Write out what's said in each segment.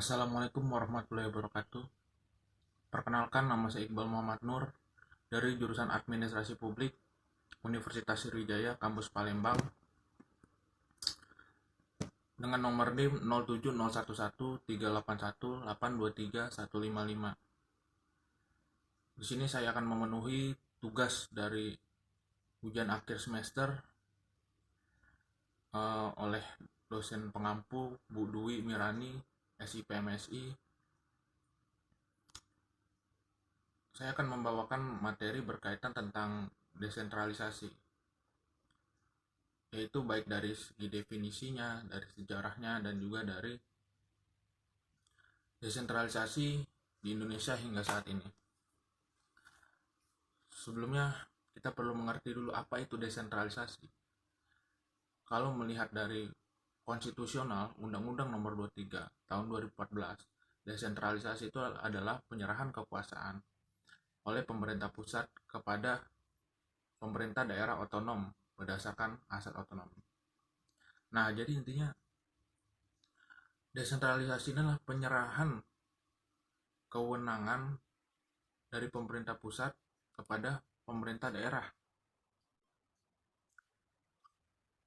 Assalamualaikum warahmatullahi wabarakatuh. Perkenalkan, nama saya Iqbal Muhammad Nur dari jurusan Administrasi Publik Universitas Sriwijaya Kampus Palembang dengan nomor NIM 07011381823155. Di sini saya akan memenuhi tugas dari ujian akhir semester oleh dosen pengampu Bu Dwi Mirani, SIPMSI. Saya akan membawakan materi berkaitan tentang desentralisasi, yaitu baik dari segi definisinya, dari sejarahnya, dan juga dari desentralisasi di Indonesia hingga saat ini. Sebelumnya, kita perlu mengerti dulu apa itu desentralisasi. Kalau melihat dari konstitusional, Undang-Undang Nomor 23 Tahun 2014, desentralisasi itu adalah penyerahan kekuasaan oleh pemerintah pusat kepada pemerintah daerah otonom berdasarkan asas otonomi. Nah, jadi intinya desentralisasi adalah penyerahan kewenangan dari pemerintah pusat kepada pemerintah daerah.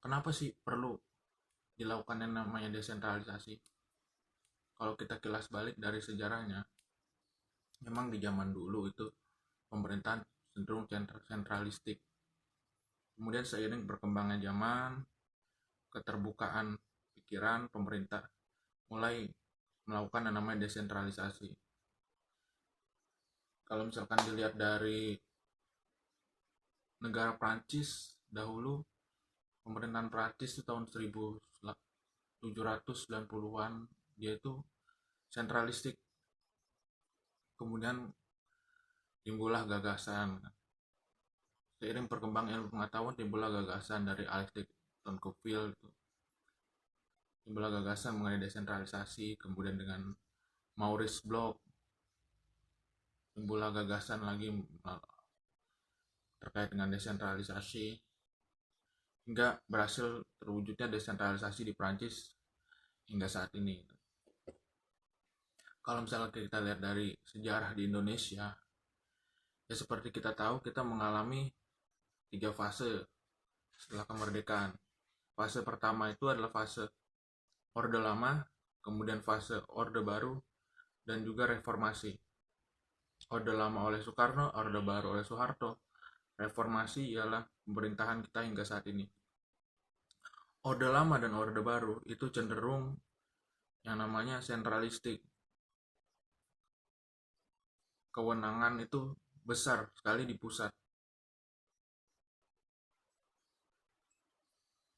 Kenapa sih perlu dilakukan yang namanya desentralisasi? Kalau kita kilas balik dari sejarahnya, memang di zaman dulu itu pemerintahan cenderung sentralistik. Kemudian seiring berkembangnya zaman, keterbukaan pikiran, pemerintah mulai melakukan yang namanya desentralisasi. Kalau misalkan dilihat dari negara Prancis dahulu, pemerintahan Prancis itu tahun 1790-an, dia itu sentralistik. Kemudian timbullah gagasan, seiring perkembangan ilmu pengetahuan timbullah gagasan dari Alex de Tocqueville, timbullah gagasan mengenai desentralisasi. Kemudian dengan Maurice Bloch timbullah gagasan lagi terkait dengan desentralisasi, hingga berhasil terwujudnya desentralisasi di Prancis hingga saat ini. Kalau misalnya kita lihat dari sejarah di Indonesia, ya seperti kita tahu, kita mengalami 3 fase setelah kemerdekaan. Fase pertama itu adalah fase Orde Lama, kemudian fase Orde Baru, dan juga reformasi. Orde Lama oleh Soekarno, Orde Baru oleh Soeharto. Reformasi ialah pemerintahan kita hingga saat ini. Orde Lama dan Orde Baru itu cenderung yang namanya sentralistik. Kewenangan itu besar sekali di pusat.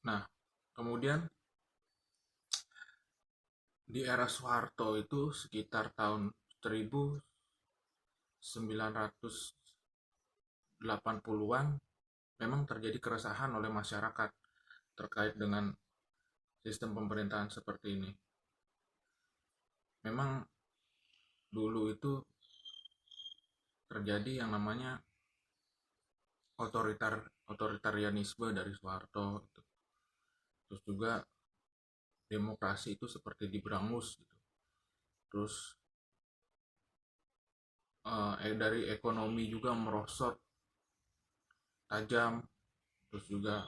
Nah, kemudian di era Soeharto itu sekitar tahun 1980-an memang terjadi keresahan oleh masyarakat terkait dengan sistem pemerintahan seperti ini. Memang dulu itu terjadi yang namanya otoritarianisme dari Soeharto. Terus juga demokrasi itu seperti diberangus gitu. Terus dari ekonomi juga merosot tajam. Terus juga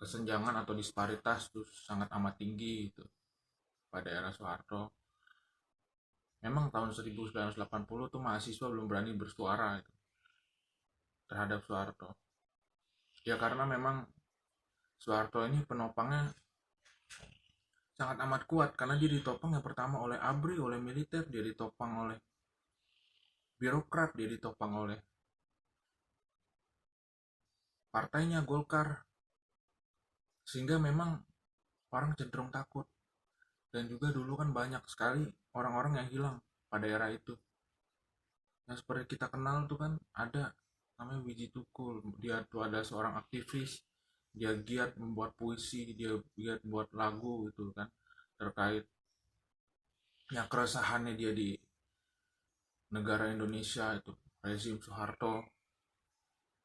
kesenjangan atau disparitas itu sangat amat tinggi gitu pada era Soeharto. Memang tahun 1980 tuh mahasiswa belum berani bersuara gitu, terhadap Soeharto. Ya karena memang Soeharto ini penopangnya sangat amat kuat, karena dia ditopang yang pertama oleh ABRI, oleh militer, dia ditopang oleh birokrat, dia ditopang oleh partainya Golkar, sehingga memang orang cenderung takut. Dan juga dulu kan banyak sekali orang-orang yang hilang pada era itu. Yang seperti kita kenal tuh kan ada namanya Wiji Tukul. Dia tuh ada seorang aktivis, dia giat membuat puisi, dia giat membuat lagu gitu kan, terkait yang keresahannya dia di negara Indonesia itu rezim Soeharto,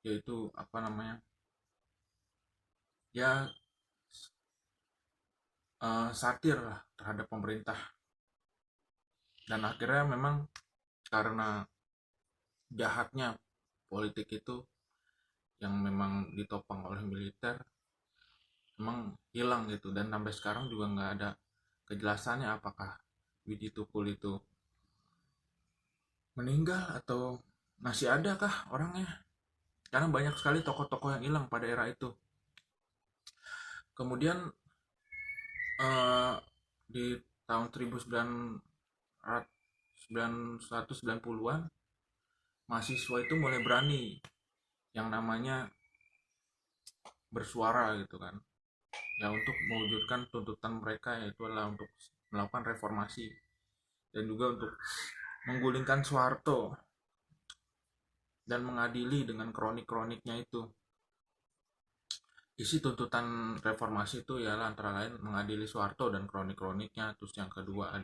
yaitu apa namanya, ya satir lah terhadap pemerintah Dan akhirnya memang karena jahatnya politik itu yang memang ditopang oleh militer memang hilang gitu, dan sampai sekarang juga nggak ada kejelasannya apakah Widi Tukul itu meninggal atau masih ada kah orangnya, karena banyak sekali tokoh-tokoh yang hilang pada era itu. Kemudian eh, di tahun 1990-an mahasiswa itu mulai berani yang namanya bersuara gitu kan, ya untuk mewujudkan tuntutan mereka, yaitu adalah untuk melakukan reformasi dan juga untuk menggulingkan Soeharto dan mengadili dengan kronik-kroniknya itu. Isi tuntutan reformasi itu ialah antara lain mengadili Soeharto dan kronik-kroniknya. Terus yang kedua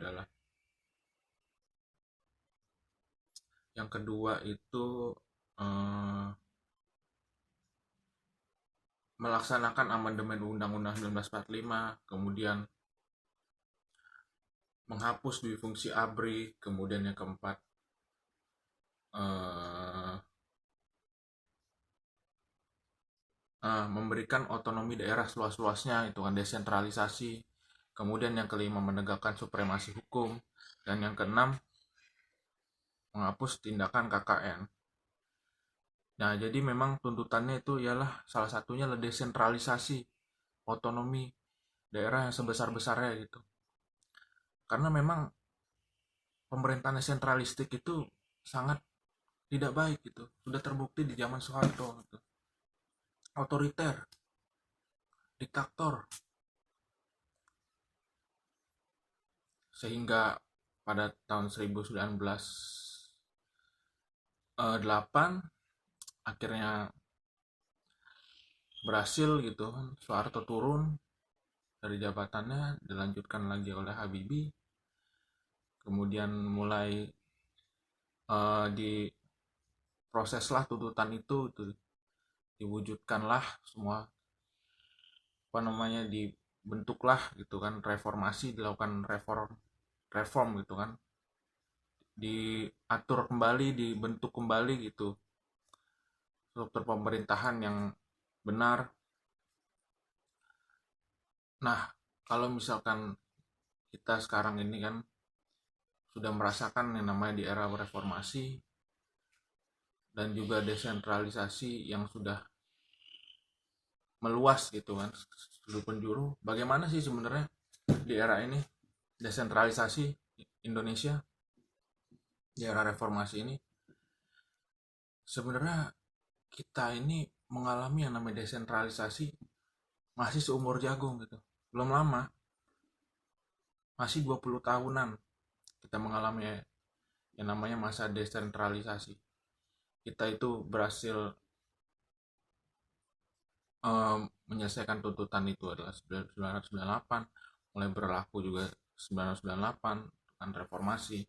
itu eh, melaksanakan amandemen Undang-Undang 1945, kemudian menghapus dui fungsi ABRI, kemudian yang keempat eh, memberikan otonomi daerah seluas-luasnya, itu kan desentralisasi. Kemudian yang kelima menegakkan supremasi hukum, dan yang keenam menghapus tindakan KKN. Nah, jadi memang tuntutannya itu ialah salah satunya adalah desentralisasi, otonomi daerah yang sebesar-besarnya gitu. Karena memang pemerintahan sentralistik itu sangat tidak baik gitu. Sudah terbukti di zaman Soeharto gitu. Otoriter, diktator. Sehingga pada tahun 1908 akhirnya berhasil gitu, Soeharto turun dari jabatannya, dilanjutkan lagi oleh Habibie. Kemudian mulai diproseslah tuntutan itu, diwujudkanlah semua, apa namanya, dibentuklah gitu kan reformasi, dilakukan reform gitu kan, diatur kembali, dibentuk kembali gitu struktur pemerintahan yang benar. Nah, kalau misalkan kita sekarang ini kan sudah merasakan yang namanya di era reformasi dan juga desentralisasi yang sudah meluas gitu kan, seluruh penjuru. Bagaimana sih sebenarnya di era ini desentralisasi Indonesia, di era reformasi ini? Sebenarnya kita ini mengalami yang namanya desentralisasi masih seumur jagung gitu. Belum lama, masih 20 tahunan kita mengalami yang namanya masa desentralisasi. Kita itu berhasil menyelesaikan tuntutan itu adalah 1998, mulai berlaku juga 1998 dengan reformasi.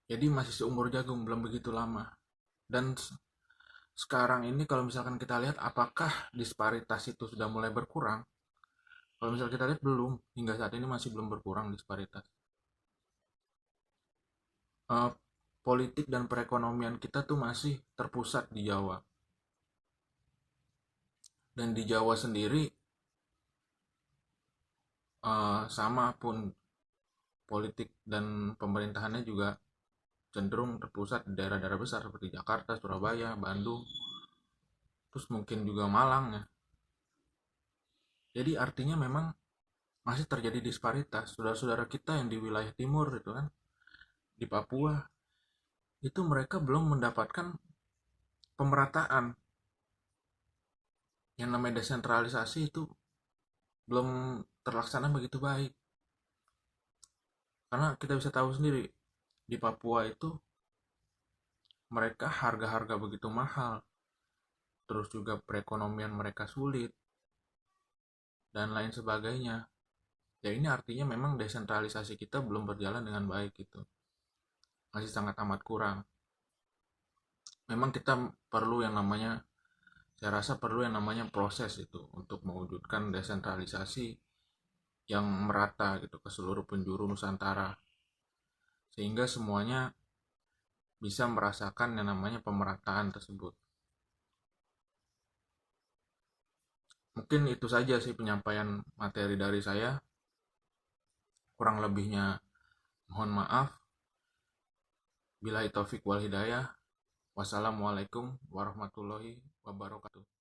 Jadi masih seumur jagung, belum begitu lama. Dan sekarang ini kalau misalkan kita lihat apakah disparitas itu sudah mulai berkurang? Kalau misalkan kita lihat belum, hingga saat ini masih belum berkurang disparitas. Eh, Politik dan perekonomian kita tuh masih terpusat di Jawa. Dan di Jawa sendiri sama pun politik dan pemerintahannya juga cenderung terpusat di daerah-daerah besar seperti Jakarta, Surabaya, Bandung, terus mungkin juga Malang ya. Jadi artinya memang masih terjadi disparitas. Saudara-saudara kita yang di wilayah timur itu kan, di Papua, itu mereka belum mendapatkan pemerataan. Yang namanya desentralisasi itu belum terlaksana begitu baik. Karena kita bisa tahu sendiri, di Papua itu mereka harga-harga begitu mahal, terus juga perekonomian mereka sulit, dan lain sebagainya. Ya ini artinya memang desentralisasi kita belum berjalan dengan baik gitu. Masih sangat amat kurang. Memang kita perlu yang namanya, saya rasa perlu yang namanya proses itu untuk mewujudkan desentralisasi yang merata gitu ke seluruh penjuru Nusantara, sehingga semuanya bisa merasakan yang namanya pemerataan tersebut. Mungkin itu saja sih penyampaian materi dari saya. Kurang lebihnya mohon maaf. Billahi taufik wal hidayah. Wassalamualaikum warahmatullahi wabarakatuh.